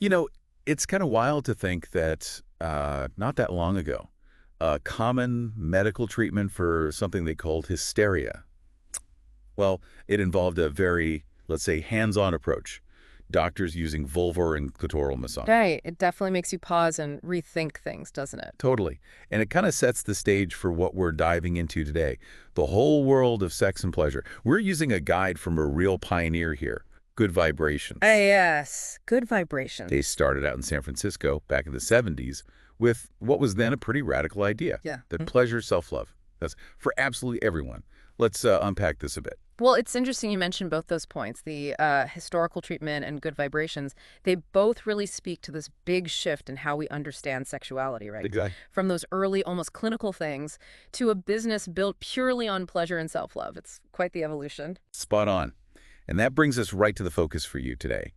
You know, it's kind of wild to think that not that long ago, a common medical treatment for something they called hysteria, well, it involved a very, let's say, hands-on approach. Doctors using vulvar and clitoral massage. Right. It definitely makes you pause and rethink things, doesn't it? Totally. And it kind of sets the stage for what we're diving into today, the whole world of sex and pleasure. We're using a guide from a real pioneer here, Good Vibrations. Yes. Good They vibrations. started out in San Francisco back in the 70s with what was then a pretty radical idea, Yeah. that pleasure, self-love. That's for absolutely everyone. Let's unpack this a bit. Well, it's interesting you mentioned both those points, the historical treatment and good vibrations. They both really speak to this big shift in how we understand sexuality, right? Exactly. From those early, almost clinical things to a business built purely on pleasure and self-love. It's quite the evolution. Spot on. And that brings us right to the focus for you today.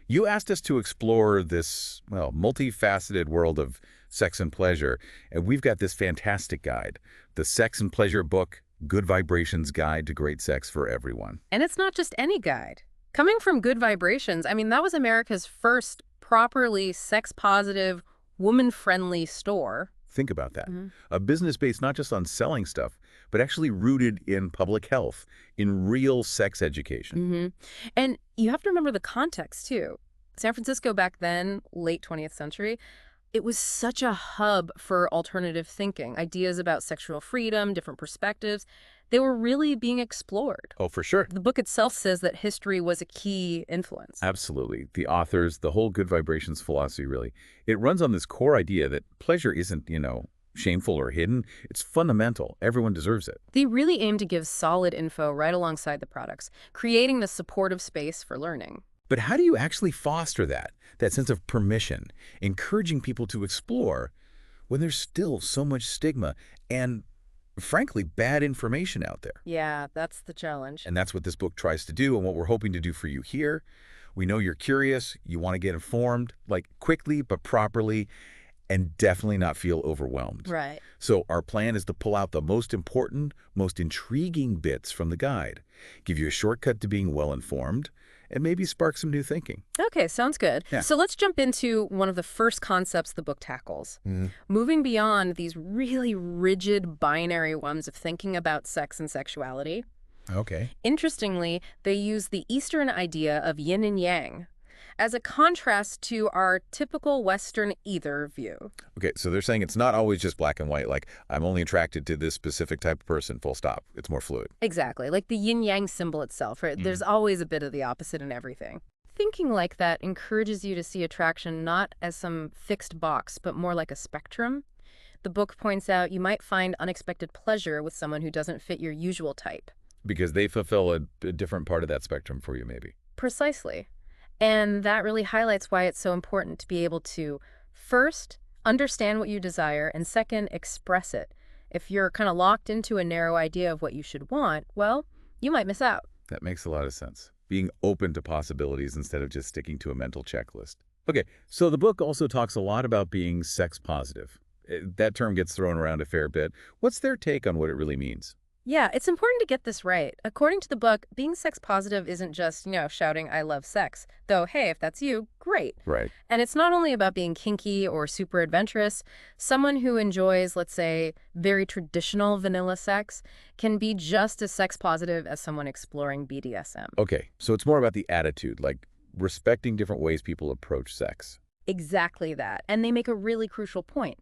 You asked us to explore this, well, multifaceted world of sex and pleasure, and we've got this fantastic guide, the Sex and Pleasure book, Good Vibrations Guide to Great Sex for Everyone. And it's not just any guide. Coming from Good Vibrations, I mean, that was America's first properly sex-positive, woman-friendly store. Think about that. Mhm. A business based not just on selling stuff, but actually rooted in public health, in real sex education. And you have to remember the context, too. San Francisco back then, late 20th century, it was such a hub for alternative thinking, ideas about sexual freedom, different perspectives. They were really being explored. Oh, for sure. The book itself says that history was a key influence. Absolutely. The authors, the whole Good Vibrations philosophy, really, it runs on this core idea that pleasure isn't, shameful or hidden. It's fundamental. Everyone deserves it. They really aim to give solid info right alongside the products, creating the supportive space for learning. But how do you actually foster that sense of permission, encouraging people to explore when there's still so much stigma and, frankly, bad information out there? Yeah, that's the challenge. And that's what this book tries to do and what we're hoping to do for you here. We know you're curious, you want to get informed, like quickly but properly, and definitely not feel overwhelmed. Right. So our plan is to pull out the most important, most intriguing bits from the guide, give you a shortcut to being well-informed, and maybe spark some new thinking. Okay, sounds good. Yeah. So let's jump into one of the first concepts the book tackles. Moving beyond these really rigid binary ones of thinking about sex and sexuality. Okay. Interestingly, they use the Eastern idea of yin and yang as a contrast to our typical Western either view. Okay, so they're saying it's not always just black and white, like I'm only attracted to this specific type of person, full stop. It's more fluid. Exactly, like the yin-yang symbol itself, right? There's always a bit of the opposite in everything. Thinking like that encourages you to see attraction not as some fixed box, but more like a spectrum. The book points out you might find unexpected pleasure with someone who doesn't fit your usual type. Because they fulfill a different part of that spectrum for you, maybe. Precisely. And that really highlights why it's so important to be able to, first, understand what you desire, and second, express it. If you're kind of locked into a narrow idea of what you should want, well, you might miss out. That makes a lot of sense. Being open to possibilities instead of just sticking to a mental checklist. Okay, so the book also talks a lot about being sex positive. That term gets thrown around a fair bit. What's their take on what it really means? Yeah, it's important to get this right. According to the book, being sex positive isn't just, shouting, I love sex. Though, hey, if that's you, great. Right. And it's not only about being kinky or super adventurous. Someone who enjoys, let's say, very traditional vanilla sex can be just as sex positive as someone exploring BDSM. Okay, so it's more about the attitude, like respecting different ways people approach sex. Exactly that. And they make a really crucial point.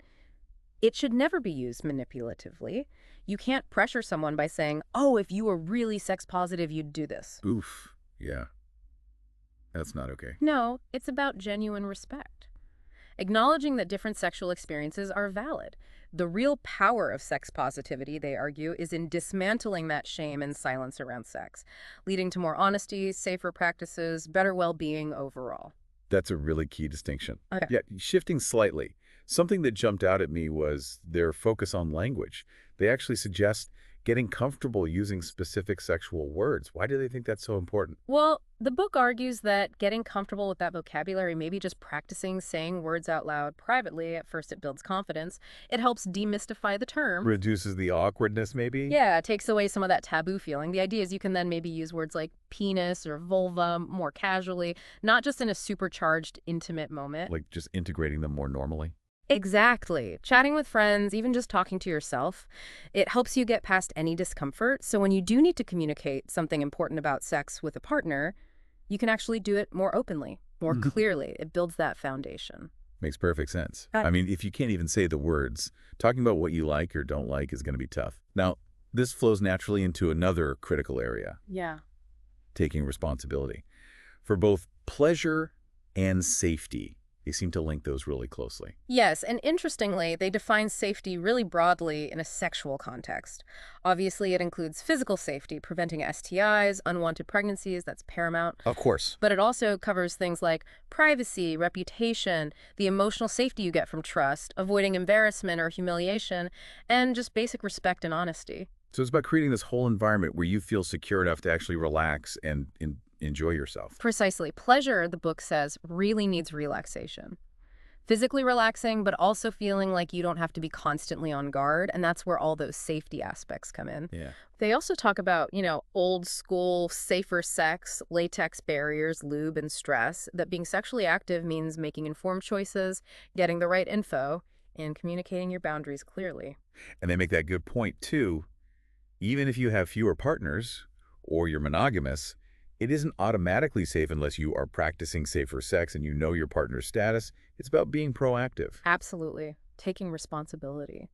It should never be used manipulatively. You can't pressure someone by saying, oh, if you were really sex positive, you'd do this. Oof. Yeah. That's not okay. No, it's about genuine respect. Acknowledging that different sexual experiences are valid. The real power of sex positivity, they argue, is in dismantling that shame and silence around sex, leading to more honesty, safer practices, better well-being overall. That's a really key distinction. Okay. Yeah, shifting slightly. Something that jumped out at me was their focus on language. They actually suggest getting comfortable using specific sexual words. Why do they think that's so important? Well, the book argues that getting comfortable with that vocabulary, maybe just practicing saying words out loud privately, at first it builds confidence. It helps demystify the term. Reduces the awkwardness, maybe? Yeah, it takes away some of that taboo feeling. The idea is you can then maybe use words like penis or vulva more casually, not just in a supercharged, intimate moment. Like just integrating them more normally? Exactly. Chatting with friends, even just talking to yourself, it helps you get past any discomfort. So when you do need to communicate something important about sex with a partner, you can actually do it more openly, more clearly. It builds that foundation. Makes perfect sense. Got I it. mean, if you can't even say the words, talking about what you like or don't like is going to be tough. Now, this flows naturally into another critical area, Yeah. taking responsibility. For both pleasure and safety, they seem to link those really closely. Yes, and interestingly, they define safety really broadly in a sexual context. Obviously, it includes physical safety, preventing STIs, unwanted pregnancies, that's paramount. Of course. But it also covers things like privacy, reputation, the emotional safety you get from trust, avoiding embarrassment or humiliation, and just basic respect and honesty. So it's about creating this whole environment where you feel secure enough to actually relax and enjoy yourself. Precisely. Pleasure, the book says, really needs relaxation. Physically relaxing, but also feeling like you don't have to be constantly on guard, and that's where all those safety aspects come in. Yeah. They also talk about, old school, safer sex, latex barriers, lube, and stress, that being sexually active means making informed choices, getting the right info, and communicating your boundaries clearly. And they make that good point, too. Even if you have fewer partners or you're monogamous, it isn't automatically safe unless you are practicing safer sex and you know your partner's status. It's about being proactive. Absolutely. Taking responsibility.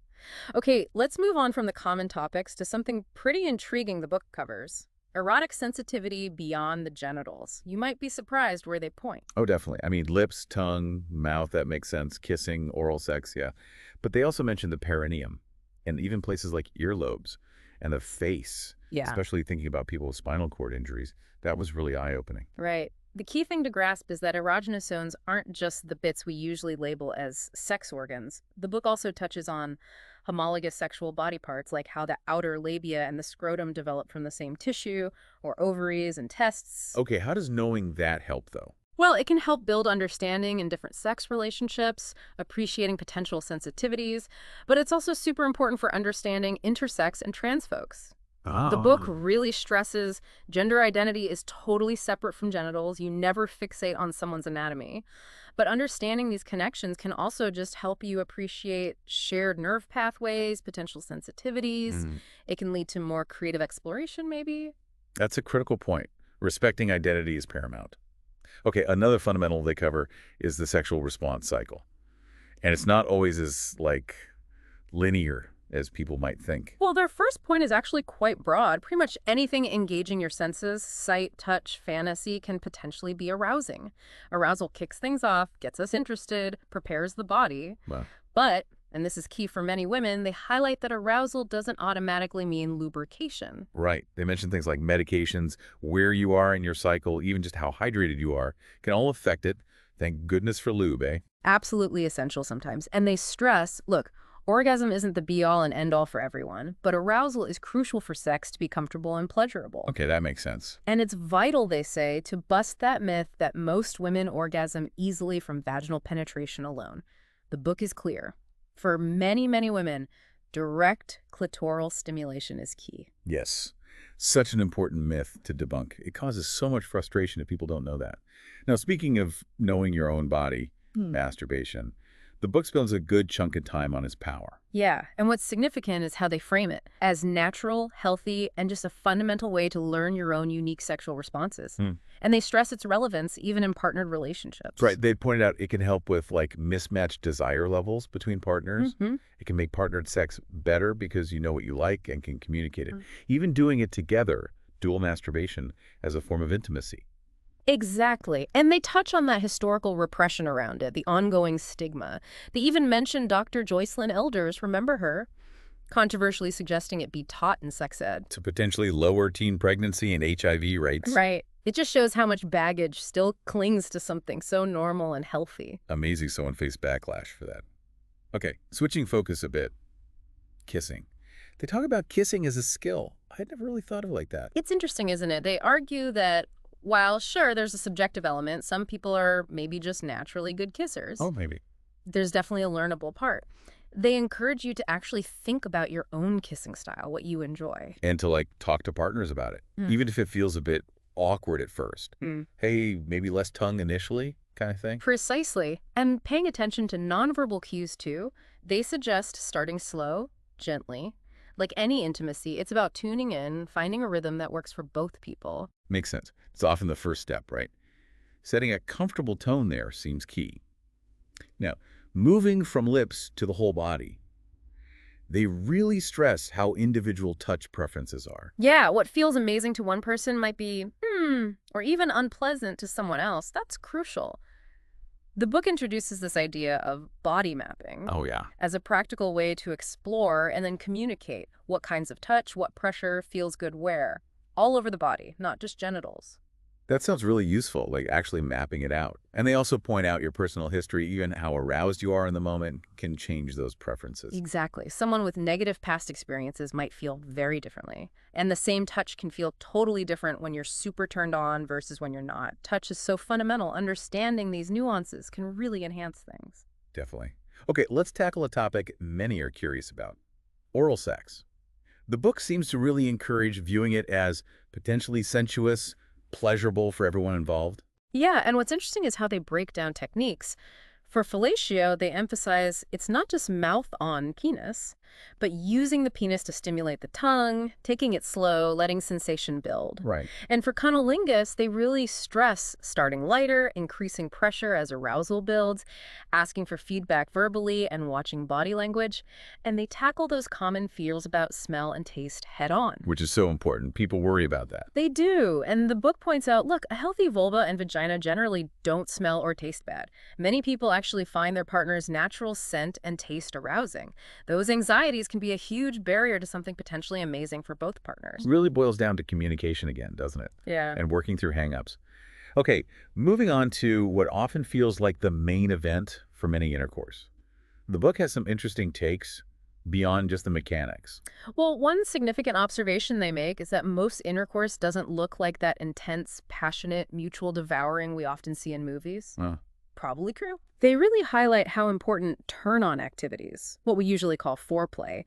Okay, let's move on from the common topics to something pretty intriguing the book covers. Erotic sensitivity beyond the genitals. You might be surprised where they point. Oh, definitely. I mean, lips, tongue, mouth, that makes sense. Kissing, oral sex, yeah. But they also mention the perineum and even places like earlobes and the face, Yeah. especially thinking about people with spinal cord injuries. That was really eye-opening. Right. The key thing to grasp is that erogenous zones aren't just the bits we usually label as sex organs. The book also touches on homologous sexual body parts, like how the outer labia and the scrotum develop from the same tissue, or ovaries and testes. Okay, how does knowing that help, though? Well, it can help build understanding in different sex relationships, appreciating potential sensitivities, but it's also super important for understanding intersex and trans folks. The book really stresses gender identity is totally separate from genitals. You never fixate on someone's anatomy. But understanding these connections can also just help you appreciate shared nerve pathways, potential sensitivities. It can lead to more creative exploration, maybe. That's a critical point. Respecting identity is paramount. Okay, another fundamental they cover is the sexual response cycle. And it's not always as, linear as people might think. Well, their first point is actually quite broad. Pretty much anything engaging your senses, sight, touch, fantasy, can potentially be arousing. Arousal kicks things off, gets us interested, prepares the body. Wow. But, and this is key for many women, they highlight that arousal doesn't automatically mean lubrication. Right. They mention things like medications, where you are in your cycle, even just how hydrated you are, can all affect it. Thank goodness for lube, eh? Absolutely essential sometimes. And they stress, look, orgasm isn't the be-all and end-all for everyone, but arousal is crucial for sex to be comfortable and pleasurable. Okay, that makes sense. And it's vital, they say, to bust that myth that most women orgasm easily from vaginal penetration alone. The book is clear. For many, many women, direct clitoral stimulation is key. Yes. Such an important myth to debunk. It causes so much frustration if people don't know that. Now, speaking of knowing your own body, masturbation, the book spends a good chunk of time on its power. Yeah, and what's significant is how they frame it as natural, healthy, and just a fundamental way to learn your own unique sexual responses. And they stress its relevance even in partnered relationships. Right. They pointed out it can help with mismatched desire levels between partners. It can make partnered sex better because you know what you like and can communicate it. Even doing it together, dual masturbation, as a form of intimacy. Exactly. And they touch on that historical repression around it, the ongoing stigma. They even mention Dr. Joycelyn Elders, remember her, controversially suggesting it be taught in sex ed. To potentially lower teen pregnancy and HIV rates. Right. It just shows how much baggage still clings to something so normal and healthy. Amazing someone faced backlash for that. Okay, switching focus a bit. Kissing. They talk about kissing as a skill. I'd never really thought of it like that. It's interesting, isn't it? They argue that while, sure, there's a subjective element, some people are maybe just naturally good kissers. Oh, maybe. There's definitely a learnable part. They encourage you to actually think about your own kissing style, what you enjoy. And to, like, talk to partners about it, Mm. even if it feels a bit awkward at first. Mm. Hey, maybe less tongue initially kind of thing? Precisely. And paying attention to nonverbal cues, too, they suggest starting slow, gently. Like any intimacy, it's about tuning in, finding a rhythm that works for both people. Makes sense. It's often the first step, right? Setting a comfortable tone there seems key. Now, moving from lips to the whole body. They really stress how individual touch preferences are. Yeah, what feels amazing to one person might be, or even unpleasant to someone else. That's crucial. The book introduces this idea of body mapping Oh, yeah. as a practical way to explore and then communicate what kinds of touch, what pressure feels good where, all over the body, not just genitals. That sounds really useful, like actually mapping it out. And they also point out your personal history, even how aroused you are in the moment, can change those preferences. Exactly. Someone with negative past experiences might feel very differently. And the same touch can feel totally different when you're super turned on versus when you're not. Touch is so fundamental. Understanding these nuances can really enhance things. Definitely. Okay, let's tackle a topic many are curious about. Oral sex. The book seems to really encourage viewing it as potentially sensuous, pleasurable for everyone involved. Yeah, and what's interesting is how they break down techniques. For fellatio, they emphasize it's not just mouth on penis, but using the penis to stimulate the tongue, taking it slow, letting sensation build. Right. And for cunnilingus, they really stress starting lighter, increasing pressure as arousal builds, asking for feedback verbally, and watching body language. And they tackle those common fears about smell and taste head on. Which is so important. People worry about that. They do. And the book points out, look, a healthy vulva and vagina generally don't smell or taste bad. Many people actually find their partner's natural scent and taste arousing. Those anxieties can be a huge barrier to something potentially amazing for both partners. Really boils down to communication again, doesn't it? Yeah. And working through hang-ups. Okay, moving on to what often feels like the main event for many intercourse. The book has some interesting takes beyond just the mechanics. Well, one significant observation they make is that most intercourse doesn't look like that intense, passionate, mutual devouring we often see in movies. Probably true. They really highlight how important turn-on activities, what we usually call foreplay,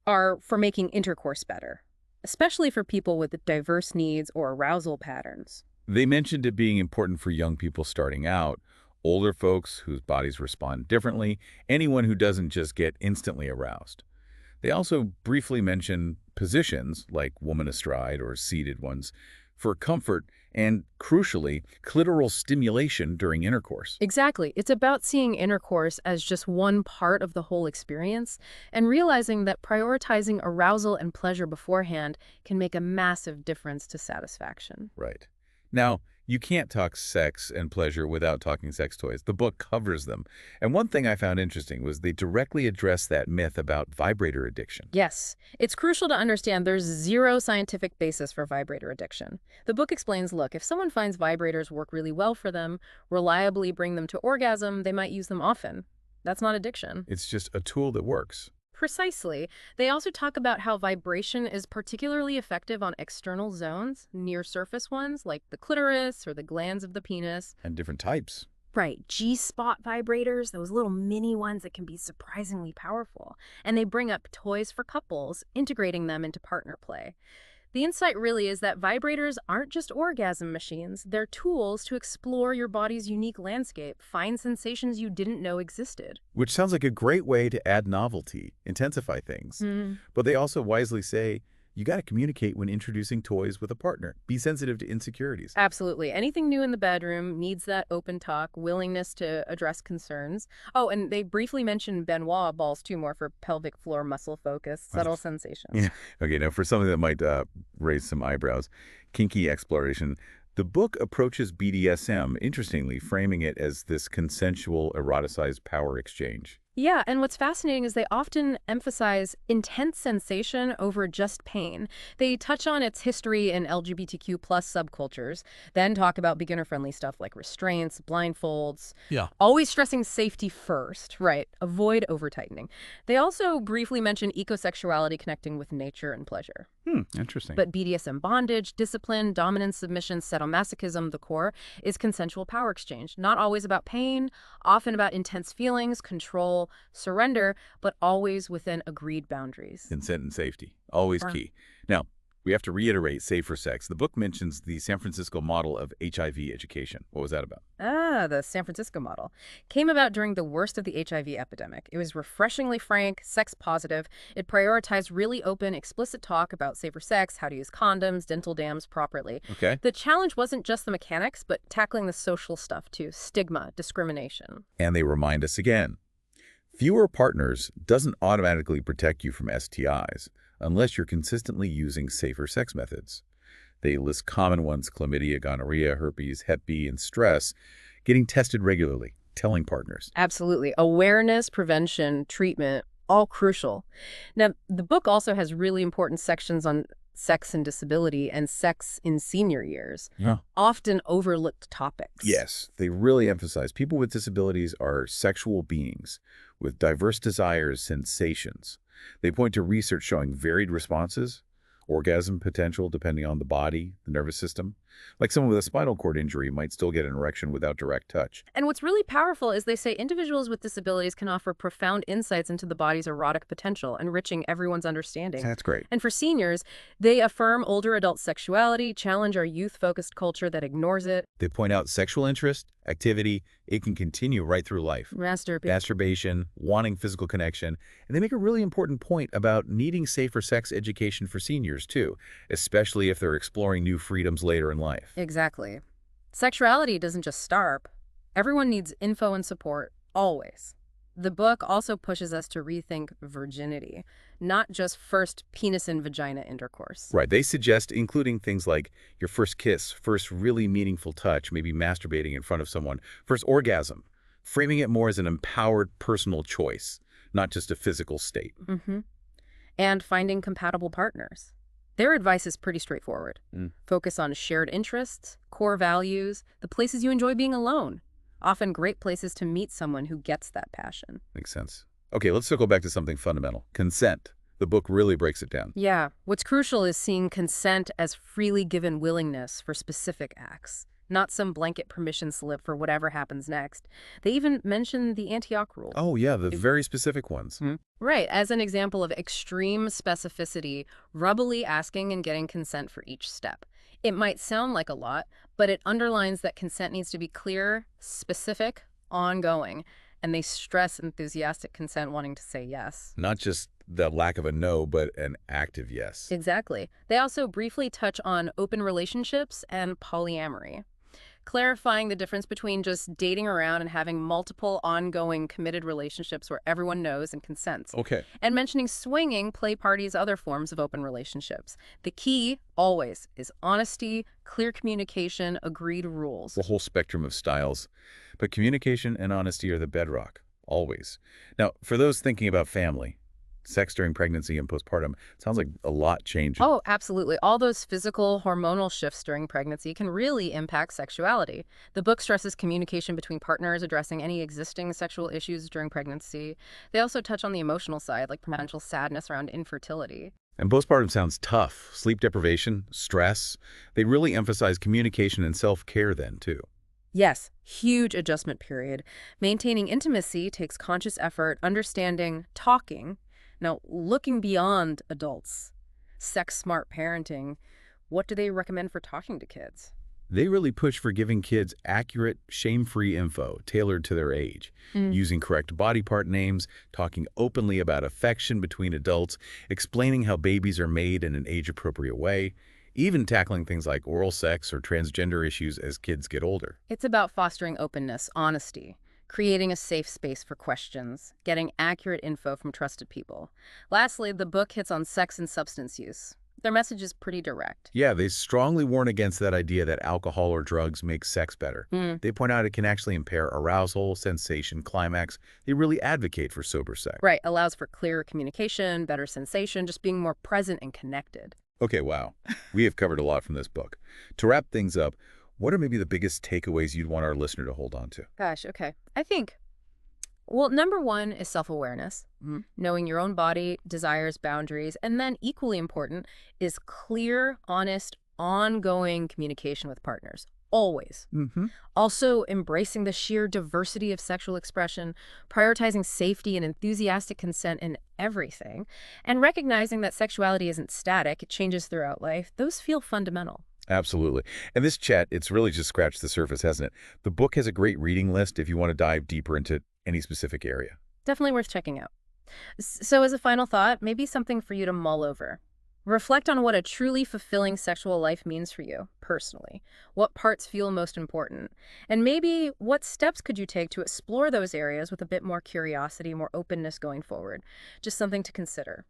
are for making intercourse better, especially for people with diverse needs or arousal patterns. They mentioned it being important for young people starting out, older folks whose bodies respond differently, anyone who doesn't just get instantly aroused. They also briefly mention positions, like woman astride or seated ones, for comfort and, crucially, clitoral stimulation during intercourse. Exactly. It's about seeing intercourse as just one part of the whole experience and realizing that prioritizing arousal and pleasure beforehand can make a massive difference to satisfaction. Right. Now, you can't talk sex and pleasure without talking sex toys. The book covers them. And one thing I found interesting was they directly address that myth about vibrator addiction. Yes, it's crucial to understand there's zero scientific basis for vibrator addiction. The book explains, look, if someone finds vibrators work really well for them, reliably bring them to orgasm, they might use them often. That's not addiction. It's just a tool that works. Precisely. They also talk about how vibration is particularly effective on external zones, near-surface ones like the clitoris or the glands of the penis. And different types. Right, G-spot vibrators, those little mini ones that can be surprisingly powerful. And they bring up toys for couples, integrating them into partner play. The insight really is that vibrators aren't just orgasm machines. They're tools to explore your body's unique landscape, find sensations you didn't know existed. Which sounds like a great way to add novelty, intensify things. But they also wisely say, you got to communicate when introducing toys with a partner. Be sensitive to insecurities. Absolutely. Anything new in the bedroom needs that open talk, willingness to address concerns. Oh, and they briefly mention Benoit balls too, more for pelvic floor muscle focus, subtle sensations. Yeah. Okay, now for something that might raise some eyebrows, kinky exploration, the book approaches BDSM, interestingly, framing it as this consensual, eroticized power exchange. Yeah, and what's fascinating is they often emphasize intense sensation over just pain. They touch on its history in LGBTQ plus subcultures, then talk about beginner-friendly stuff like restraints, blindfolds, Yeah. always stressing safety first, right? Avoid over-tightening. They also briefly mention ecosexuality connecting with nature and pleasure. Interesting. But BDSM bondage, discipline, dominance, submission, sadomasochism, the core, is consensual power exchange. Not always about pain, often about intense feelings, control, surrender, but always within agreed boundaries. Consent and safety, always Sure. key. Now, we have to reiterate safer sex. The book mentions the San Francisco model of HIV education. What was that about? The San Francisco model came about during the worst of the HIV epidemic. It was refreshingly frank, sex positive. It prioritized really open, explicit talk about safer sex, how to use condoms, dental dams properly. Okay. The challenge wasn't just the mechanics, but tackling the social stuff too, stigma, discrimination. And they remind us again, fewer partners doesn't automatically protect you from STIs unless you're consistently using safer sex methods. They list common ones: chlamydia, gonorrhea, herpes, Hep B, and stress, getting tested regularly, telling partners. Absolutely. Awareness, prevention, treatment, all crucial. Now, the book also has really important sections on sex and disability and sex in senior years, Yeah. often overlooked topics. Yes, they really emphasize people with disabilities are sexual beings with diverse desires, sensations. They point to research showing varied responses, orgasm potential depending on the body, the nervous system. Like someone with a spinal cord injury might still get an erection without direct touch. And what's really powerful is they say individuals with disabilities can offer profound insights into the body's erotic potential, enriching everyone's understanding. That's great. And for seniors, they affirm older adult sexuality, challenge our youth-focused culture that ignores it. They point out sexual interest, activity, it can continue right through life. Masturbation, wanting physical connection, and they make a really important point about needing safer sex education for seniors too, especially if they're exploring new freedoms later in life. Exactly. Sexuality doesn't just start. Everyone needs info and support, always. The book also pushes us to rethink virginity, not just first penis and vagina intercourse. Right, they suggest including things like your first kiss, first really meaningful touch, maybe masturbating in front of someone, first orgasm, framing it more as an empowered personal choice, not just a physical state. And finding compatible partners. Their advice is pretty straightforward. Mm. Focus on shared interests, core values, the places you enjoy being alone. Often great places to meet someone who gets that passion. Makes sense. Okay, let's circle back to something fundamental. Consent. The book really breaks it down. Yeah, what's crucial is seeing consent as freely given willingness for specific acts, not some blanket permission slip for whatever happens next. They even mention the Antioch rule. Oh yeah, the very specific ones. Right, as an example of extreme specificity, rubbly asking and getting consent for each step. It might sound like a lot, but it underlines that consent needs to be clear, specific, ongoing, and they stress enthusiastic consent, wanting to say yes. Not just the lack of a no, but an active yes. Exactly. They also briefly touch on open relationships and polyamory, clarifying the difference between just dating around and having multiple ongoing committed relationships where everyone knows and consents. Okay. And mentioning swinging, play parties, other forms of open relationships. The key, always, is honesty, clear communication, agreed rules. The whole spectrum of styles. But communication and honesty are the bedrock, always. Now, for those thinking about family, sex during pregnancy and postpartum, it sounds like a lot changes. Oh, absolutely. All those physical, hormonal shifts during pregnancy can really impact sexuality. The book stresses communication between partners, addressing any existing sexual issues during pregnancy. They also touch on the emotional side, like potential sadness around infertility. And postpartum sounds tough. Sleep deprivation, stress. They really emphasize communication and self-care then, too. Yes, huge adjustment period. Maintaining intimacy takes conscious effort, understanding, talking. Now, looking beyond adults, sex-smart parenting, what do they recommend for talking to kids? They really push for giving kids accurate, shame-free info tailored to their age, using correct body part names, talking openly about affection between adults, explaining how babies are made in an age-appropriate way, even tackling things like oral sex or transgender issues as kids get older. It's about fostering openness, honesty, creating a safe space for questions, getting accurate info from trusted people. Lastly, the book hits on sex and substance use. Their message is pretty direct. Yeah, they strongly warn against that idea that alcohol or drugs make sex better. Mm, They point out it can actually impair arousal, sensation, climax. They really advocate for sober sex. right, allows for clearer communication, better sensation, just being more present and connected. Okay, wow. We have covered a lot from this book. To wrap things up, what are maybe the biggest takeaways you'd want our listener to hold on to? Gosh, okay. I think, well, number one is self-awareness, knowing your own body, desires, boundaries, and then equally important is clear, honest, ongoing communication with partners. Always. Mm-hmm. Also, embracing the sheer diversity of sexual expression, prioritizing safety and enthusiastic consent in everything, and recognizing that sexuality isn't static, it changes throughout life. Those feel fundamental. Absolutely. And this chat, it's really just scratched the surface, hasn't it? The book has a great reading list if you want to dive deeper into any specific area. Definitely worth checking out. So, as a final thought, maybe something for you to mull over. Reflect on what a truly fulfilling sexual life means for you, personally. What parts feel most important? And maybe what steps could you take to explore those areas with a bit more curiosity, more openness going forward? Just something to consider.